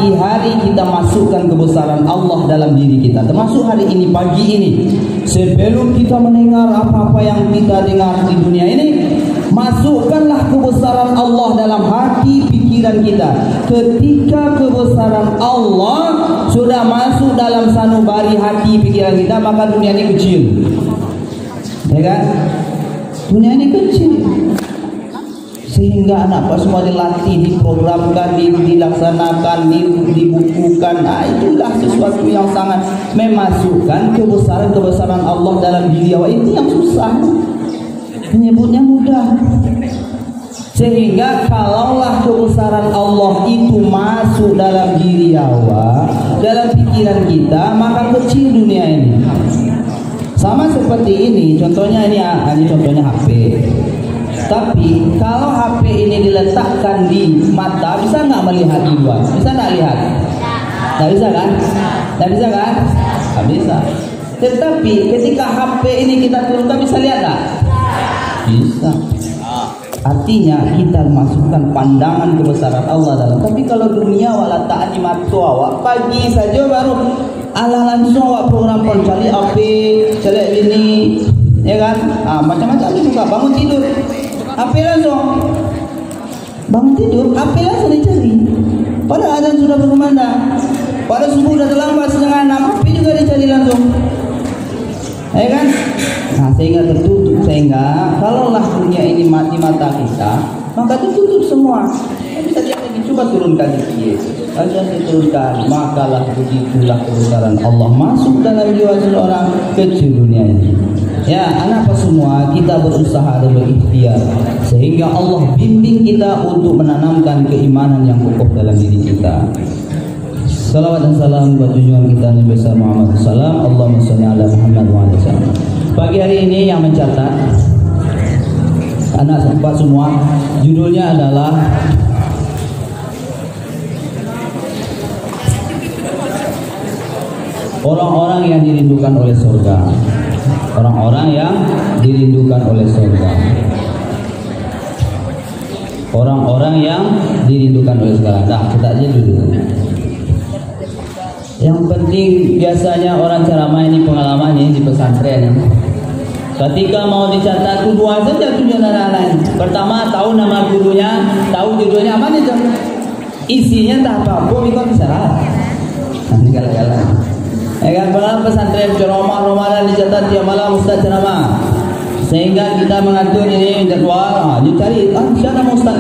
pagi hari kita masukkan kebesaran Allah dalam diri kita. Termasuk hari ini, pagi ini, sebelum kita mendengar apa-apa yang kita dengar di dunia ini, masukkanlah kebesaran Allah dalam hati pikiran kita. Ketika kebesaran Allah sudah masuk dalam sanubari hati pikiran kita, maka dunia ini kecil. Ya kan? Dunia ini kecil. Sehingga anak semua dilatih, diprogramkan, dilaksanakan, dibukukan. Nah, itulah sesuatu yang sangat memasukkan kebesaran Allah dalam diri awak. Itu yang susah. Menyebutnya mudah. Sehingga kalaulah kebesaran Allah itu masuk dalam diri awak, dalam pikiran kita, maka kecil dunia ini. Sama seperti ini, contohnya ini contohnya HP. Tapi kalau HP ini diletakkan di mata, bisa nggak melihat di luar? Bisa nggak lihat? Nggak bisa kan? Nggak bisa kan? Nggak bisa. Tetapi ketika HP ini kita turunkan, bisa lihat nggak? Bisa. Artinya kita masukkan pandangan kebesaran Allah dalam. Tapi kalau dunia wala ta'ani matu awak, pagi saja baru ala langsung awak program cari HP, cari ini, ya kan? Macam-macam juga. Bangun tidur, HP langsung. Bangun tidur, HP langsung dicari. Pada azan sudah berkumandang, pada subuh sudah terlambat 5:30, HP juga dicari langsung. Ya kan? Nah, sehingga tertutup. Sehingga kalaulah dunia ini mati mata kita, maka tertutup semua. Bisa lagi coba turunkan sedikit. Ajar diturunkan, makalah begitulah kebesaran Allah masuk dalam jiwa seseorang kecil dunia ini. Ya, anak semua kita berusaha dan berikhtiar sehingga Allah bimbing kita untuk menanamkan keimanan yang kokoh dalam diri kita. Salawat dan salam buat junjungan kita Nabi besar Muhammad sallam. Allahumma shalli ala Muhammad wa ala sallam. Pagi hari ini yang mencatat anak sempat semua, judulnya adalah orang-orang yang dirindukan oleh surga. Orang-orang yang dirindukan oleh surga. Orang-orang yang dirindukan oleh surga. Nah, kita aja dulu. Yang penting biasanya orang ceramah ini pengalamannya di pesantren. Ketika mau dicatat dua saja tujuan anak-anak. Pertama tahu nama gurunya, tahu judulnya apa itu. Isinya tak apa-apa, mikir bisa. Nanti galak-galak. Ya kan, pesantren ceramah Ramadan dicatat tiap malam ustaz ceramah. Sehingga kita mengatur ini jadwal, dicari siapa ustaz,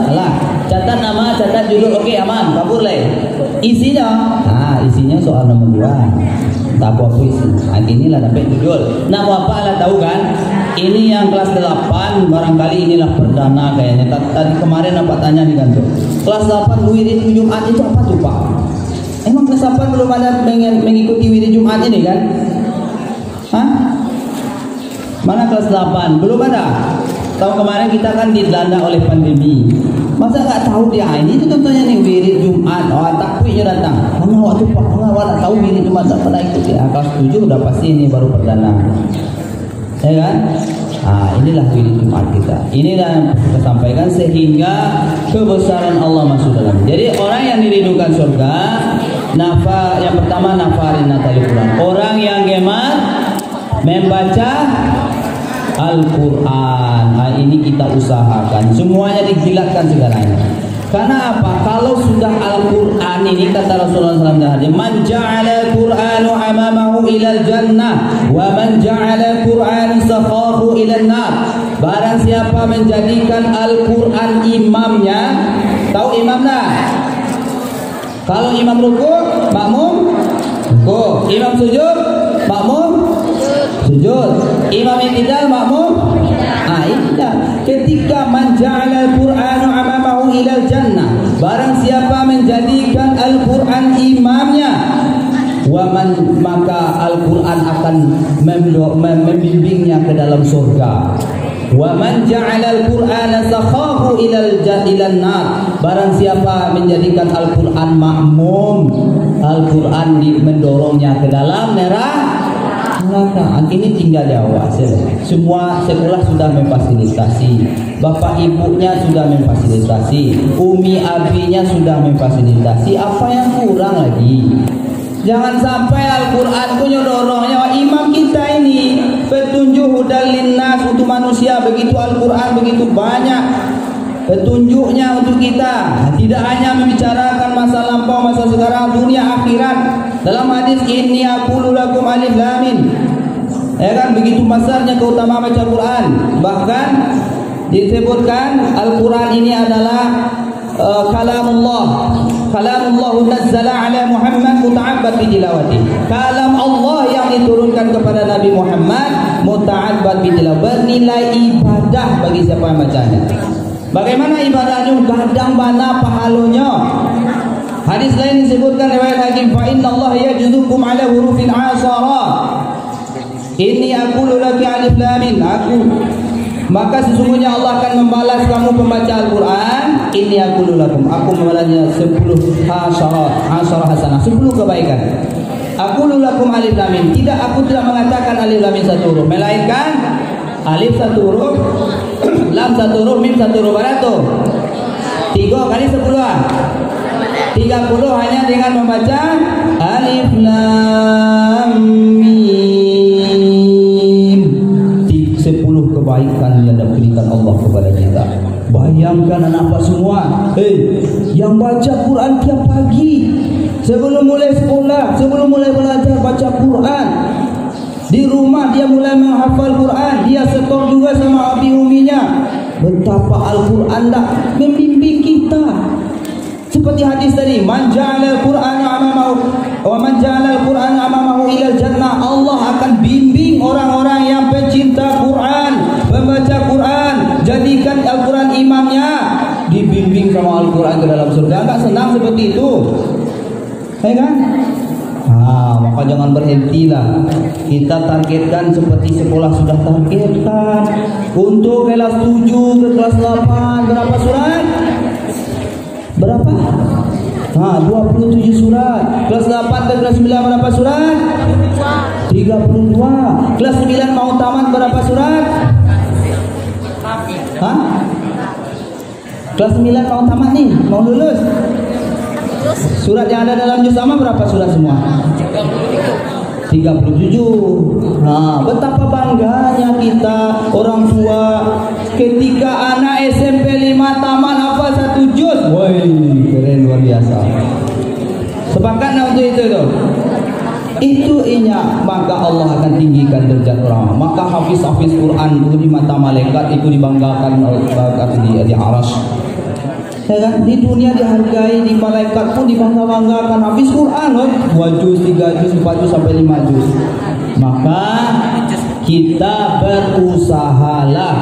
Alah, catat nama, catat judul, oke aman, kabur leh. Isinya, isinya soal nomor 2. Tak apa isi. Inilah dapat judul. Nak apa lah tahu kan? Ini yang kelas 8, barangkali inilah perdana kayaknya. Tadi kemarin apa tanya di kantor. Kelas 8 wirid Jumat itu apa tuh Pak? Emang kelas 8 belum ada mengikuti wirid Jumat ini kan? Hah? Mana kelas 8? Belum ada. Tahun kemarin kita kan dilanda oleh pandemi. Masa nggak tahu dia ini? Itu contohnya nih wirid Jumat. Takwiknya datang. Mana waktu Pak? Awak tak tahu wirid Jumat tak pernah ikut ya. Kelas 7 udah pasti ini baru perdana. Ya kan? Inilah wirid Jumat kita. Inilah yang kita sampaikan sehingga kebesaran Allah masuk dalam. Jadi orang yang dirindukan surga, yang pertama nafarin natali Quran. Orang yang gemar membaca Al-Quran. Ini kita usahakan semuanya digilatkan segalanya. Karena apa? Kalau sudah Al-Quran ini kata Rasulullah SAW, man ja'ala Al-Quranu amamahu ilal jannah wa man ja'ala Al-Quranu sakhahu ilal nar. Barang siapa menjadikan Al-Quran imamnya, tahu imam dah? Kalau imam ruku, makmum ruku. Imam sujud, makmum sujud. Imam i'tidal, makmum i'tidal. Ketika man ja'ala Al-Qur'anu amamahu ilal jannah, barang siapa menjadikan Al-Qur'an imamnya, maka Al-Qur'an akan membimbingnya ke dalam surga. Wa man ja'ala Al-Qur'ana sakhahu ilal nar, barang siapa menjadikan Al-Qur'an makmum, Al-Qur'an mendorongnya ke dalam neraka. neraka. Ini tinggal jawab. Semua sekolah sudah memfasilitasi, bapak ibunya sudah memfasilitasi, umi abinya sudah memfasilitasi. Apa yang kurang lagi? Jangan sampai Al-Quran itu nyodorongnya imam kita ini petunjuk hudal linnas untuk manusia. Begitu Al-Quran begitu banyak petunjuknya untuk kita. Tidak hanya membicarakan masa lampau, masa sekarang, dunia akhirat. Dalam hadis ini aqulu lakum alif lam mim. Ya kan, begitu besarnya keutamaan baca Quran. Bahkan disebutkan Al-Quran ini adalah kalamullah. Kalamullah nazzala ala Muhammad muta'abbad bi tilawati. Kalam Allah yang diturunkan kepada Nabi Muhammad muta'abbad bi tilawati, bernilai ibadah bagi siapa yang bacanya. Bagaimana ibadahnya? Kadang mana pahalanya. Hadis lain disebutkan riwayat Hakim, fa innallaha yajuzukum ala hurufin asara. Inni aqulu laki alif lam mim. Maka sesungguhnya Allah akan membalas kamu pembaca Al-Quran. Inni aqulu lakum, aku membalasnya 10 hasanah, 10 kebaikan. Aqulu lakum alif lam mim. Aku tidak mengatakan alif lam mim satu huruf, melainkan alif satu huruf, lam satu huruf, mim satu huruf. Berapa tuh? 3 kali 10 30 hanya dengan membaca alif lam mim. 10 kebaikan yang diberikan Allah kepada kita. Bayangkan anak-anak semua, yang baca Quran tiap pagi sebelum mulai sekolah, sebelum mulai belajar baca Quran. Di rumah dia mulai menghafal Quran, dia setor juga sama abi uminya. Betapa Al-Quran dah membimbing kita. Seperti hadis tadi, man ja'ala al-Qur'ana amamahu wa man ja'ala al-Qur'ana amamahu ila jannah. Allah akan bimbing orang-orang yang pencinta Quran, membaca Quran, jadikan Al-Quran imamnya, dibimbing sama Al-Quran ke dalam surga. Enggak senang seperti itu, ya kan? Maka jangan berhentilah. Kita targetkan seperti sekolah sudah targetkan. Untuk kelas 7 ke kelas 8 berapa surat? Berapa? 27 surat. Kelas 8 ke kelas 9 berapa surat? 32. Kelas 9 mau tamat berapa surat? Kelas 9 mau tamat nih, mau lulus. Surat yang ada dalam juz amma berapa surat semua? 37. Betapa bangganya kita orang tua ketika anak SMP 5 tamat hafal 1 juz. Woi, keren, luar biasa. Sepakat untuk itu tuh. Itu inya, maka Allah akan tinggikan derajat orang. Maka hafiz-hafiz Quran itu di mata malaikat itu dibanggakan di arsy. Ya kan? Di dunia dihargai, di malaikat pun dibangga-banggakan. Habis Quran 2 juz, 3 juz, 4 juz sampai 5 juz. Maka kita berusahalah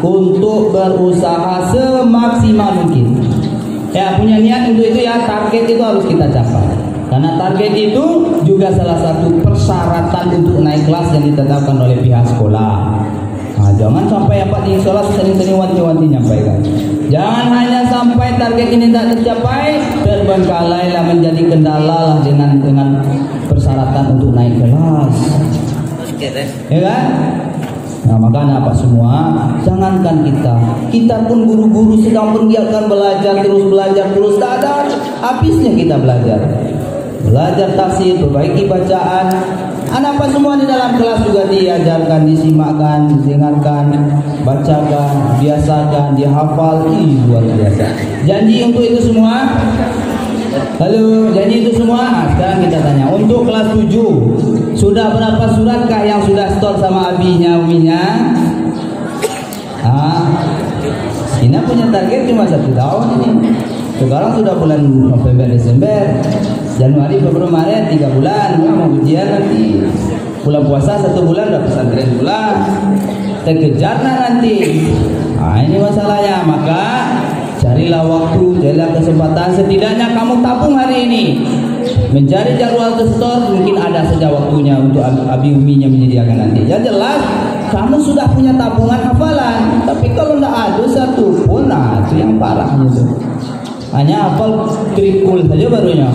untuk berusaha semaksimal mungkin. Ya, punya niat untuk itu ya, target itu harus kita capai. Karena target itu juga salah satu persyaratan untuk naik kelas yang ditetapkan oleh pihak sekolah. Jangan sampai apa di sekolah sering-sering wanti-wanti nyampaikan. Jangan hanya sampai target ini tak tercapai, terbengkalailah, menjadi kendala lah dengan persyaratan untuk naik kelas. Ya kan? Makanya apa semua, jangankan kita pun guru-guru sedang menggiatkan belajar terus, tak ada habisnya kita belajar tafsir, perbaiki bacaan. Anak semua di dalam kelas juga diajarkan, disimakkan, didengarkan, bacakan, biasakan, dihafal. Luar biasa. Janji untuk itu semua? Halo, janji itu semua? Sekarang kita tanya, untuk kelas 7 sudah berapa suratkah yang sudah store sama abinya, uminya? Ina punya target cuma 1 tahun ini. Sekarang sudah bulan November, Desember, Januari, Februari, Maret, 3 bulan. Mau ujian nanti. Bulan puasa 1 bulan udah pesantren pula. Terkejarlah nanti. Ini masalahnya. Maka carilah waktu, carilah kesempatan. Setidaknya kamu tabung hari ini. Mencari jadwal store, mungkin ada saja waktunya untuk abi uminya menyediakan nanti. Yang jelas kamu sudah punya tabungan hafalan. Tapi kalau tidak ada satu pun, itu yang parahnya tuh. Hanya hafal krikul saja barunya.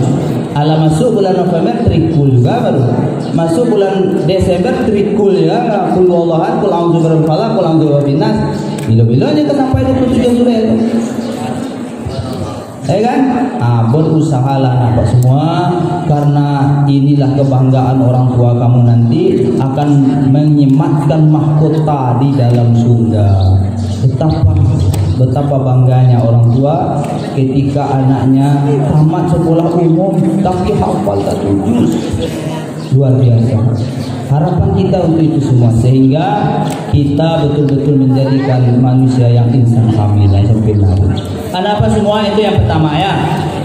Ala masuk bulan November trikul juga baru. Masuk bulan Desember trikul ya. Kul wallahan, kul a'udzu birabbil falaq, kul a'udzu birabbin nas. Bila-bilanya ke sampai 27 surah itu. Ya kan? Berusahalah Bapak semua, karena inilah kebanggaan orang tua kamu nanti akan menyematkan mahkota di dalam surga. Betapa bangganya orang tua ketika anaknya tamat sekolah umum tapi hafal 1 juz. Luar biasa. Harapan kita untuk itu semua, sehingga kita betul-betul menjadikan manusia yang insan kamil dan sempurna. Apa semua itu yang pertama ya,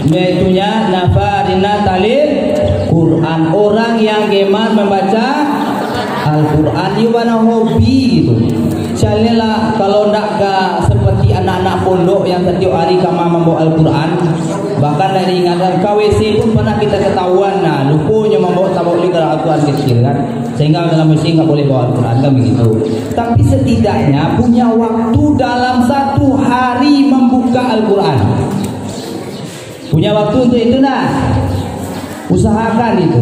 yaitunya nafarina talil Quran. Orang yang gemar membaca Al-Quran, mana hobi gitu. Misalnya kalau nak seperti anak-anak pondok yang setiap hari kamar membawa Al-Quran, bahkan dari ingatan KWC pun pernah kita ketahuan, lupunya membawa tablik Al-Quran kecil kan, sehingga dalam mesin nggak boleh bawa Al-Quran kan begitu. Tapi setidaknya punya waktu dalam 1 hari membuka Al-Quran. Punya waktu untuk itu usahakan itu.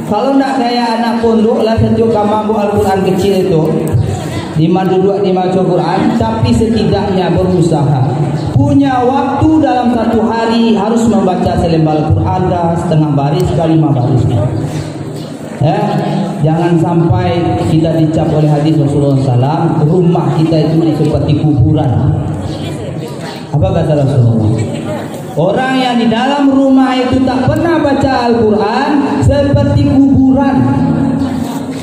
Kalau nak kayak anak pondok lah setiap kamar bawa Al-Quran kecil itu, lima duduk di baca Quran, tapi setidaknya berusaha punya waktu dalam 1 hari harus membaca selembar Al-Quran setengah baris kali 5 baris. Ya, jangan sampai kita dicap oleh hadis Rasulullah SAW, rumah kita itu seperti kuburan. Apa kata Rasulullah? Orang yang di dalam rumah itu tak pernah baca Al-Quran seperti kuburan.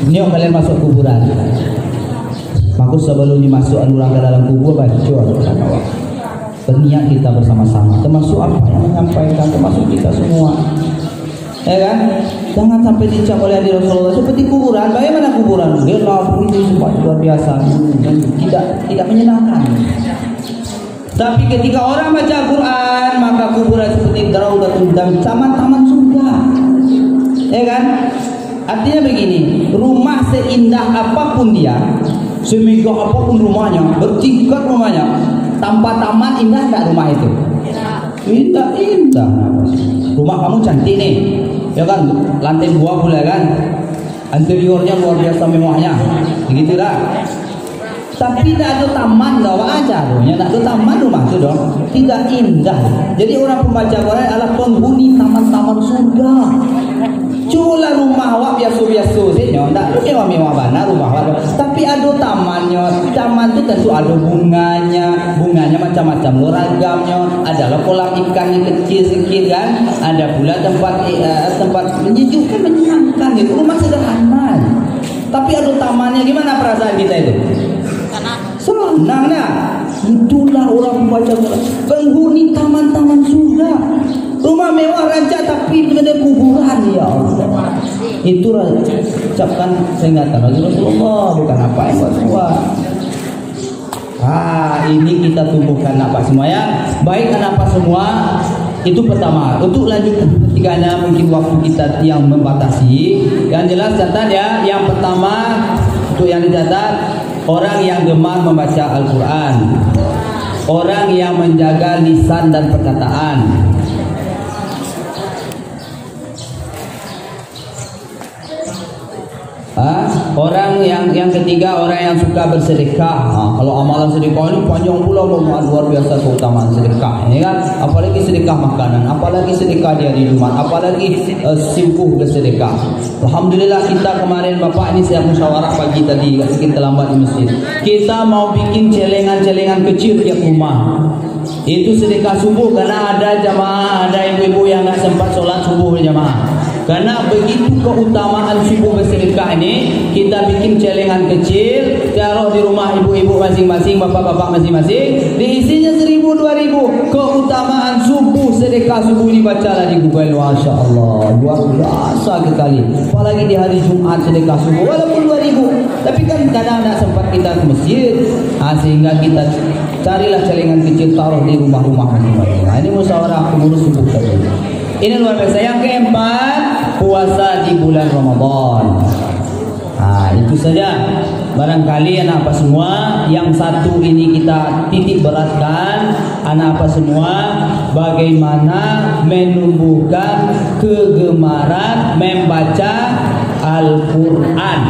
Ini kalian masuk kuburan. Maka sebelum dimasuk orang ke dalam kubur baca Al-Quran. Berniat kita bersama-sama, termasuk apa yang menyampaikan, termasuk kita semua. Ya kan? Jangan sampai dicap oleh hadis Rasulullah seperti kuburan. Bagaimana kuburan? Dia ini semua luar biasa dan tidak menyenangkan. Tapi ketika orang baca Al-Quran, maka kuburan seperti raudatun dan taman-taman surga. Ya kan? Artinya begini, rumah seindah apapun dia, semegah apapun rumahnya, bertingkat rumahnya, tanpa taman indah tak rumah itu? Indah. Rumah kamu cantik nih, ya kan? Lantai 2 boleh kan? Interiornya luar biasa mewahnya, begitu dah. Tapi tidak ada taman, bawa aja rumahnya, tidak ada taman rumah itu dong, tidak indah. Jadi orang pembaca Quran adalah penghuni taman-taman surga. Cuma rumah awak biasa-biasa saja, tidak mewah-mewah mana rumah awak. Tapi ada tamannya, taman itu tentu ada bunganya macam-macam, ragamnya. Ada kolam ikannya kecil sedikit kan, ada pula tempat menyejukkan, menyenangkan itu. Rumah sederhana, tapi ada tamannya. Gimana perasaan kita itu? Senang dah. Itulah orang membaca Quran, penghuni taman-taman surga. Rumah mewah rancak tapi ada kuburan, ya Allah. Itu ucapkan peringatan Rasulullah, bukan apa yang buat. Ini kita tumbuhkan apa semua ya. Baik apa semua. Itu pertama. Untuk lanjut ketiganya mungkin waktu kita yang membatasi. Yang jelas catat ya. Yang pertama untuk yang dicatat, orang yang gemar membaca Al-Quran, orang yang menjaga lisan dan perkataan. Orang yang ketiga, orang yang suka bersedekah. Kalau amalan sedekah ini panjang pula, luar biasa keutamaan sedekah ini kan. Apalagi sedekah makanan, apalagi sedekah di hari Jumat, apalagi sibuk bersedekah. Alhamdulillah kita kemarin Bapak ini saya musyawarah pagi tadi, sedikit terlambat di masjid. Kita mau bikin celengan-celengan kecil tiap rumah. Itu sedekah subuh, karena ada jamaah, ada ibu-ibu yang nggak sempat sholat subuh berjamaah. Karena begitu keutamaan subuh bersedekah ini, kita bikin celengan kecil, taruh di rumah ibu-ibu masing-masing, bapak-bapak masing-masing, diisinya 1.000-2.000. Keutamaan subuh sedekah subuh ini bacalah di Google, Masya Allah, luar biasa sekali. Apalagi di hari Jumat sedekah subuh, walaupun 2.000. Tapi kan kadang tidak sempat kita ke masjid, sehingga kita carilah celengan kecil, taruh di rumah-rumah masing-masing. Ini musyawarah pengurus subuh tadi. Ini luar biasa. Yang keempat, puasa di bulan Ramadan. Itu saja. Barangkali anak apa semua, yang satu ini kita titik beratkan, anak apa semua, bagaimana menumbuhkan kegemaran membaca Al-Quran.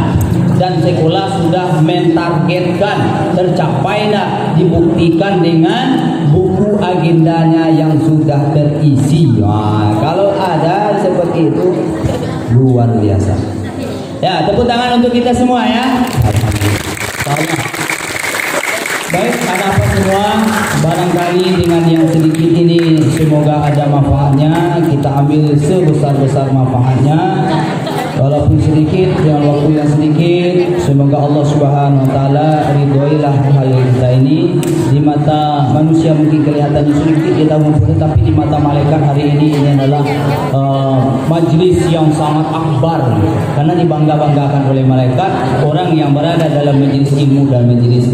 Dan sekolah sudah mentargetkan, tercapai dah, dibuktikan dengan buku agendanya yang sudah terisi. Kalau ada seperti itu luar biasa. Ya, tepuk tangan untuk kita semua ya. Baik, anak-anak semua, barangkali dengan yang sedikit ini semoga ada manfaatnya. Kita ambil sebesar-besar manfaatnya. Walaupun sedikit, dengan waktu yang sedikit, semoga Allah Subhanahu wa taala ridhoilah hal kita ini. Di mata manusia mungkin kelihatannya sedikit, kita mempunyai, tapi di mata malaikat hari ini adalah majlis yang sangat akbar, karena dibangga-banggakan oleh malaikat orang yang berada dalam majlis ilmu dan majlis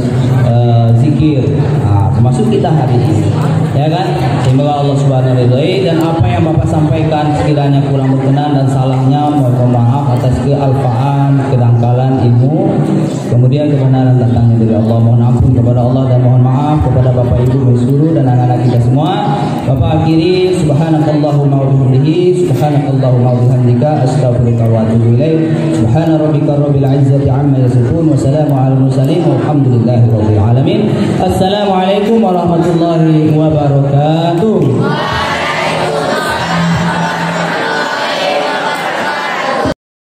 zikir, termasuk kita hari ini, ya kan? Semoga Allah Subhanahu wa taala ridhoi, dan apa yang Bapak sampaikan sekiranya kurang berkenan dan salahnya mohon maaf atas kealpaan, kedangkalan ilmu, kemudian kebenaran datangnya dari Allah. Mohon ampun kepada Allah dan mohon maaf kepada Bapak Ibu guru dan anak-anak kita semua. Bapak akhiri, subhanakallahumma wa bihamdihi, subhanakallahumma wa bihamdika, astaghfiruka wa atubu ilaik. Subhana rabbika rabbil izzati amma yasifun, wa salamun alal mursalin, walhamdulillahi rabbil alamin. Assalamualaikum warahmatullahi wabarakatuh.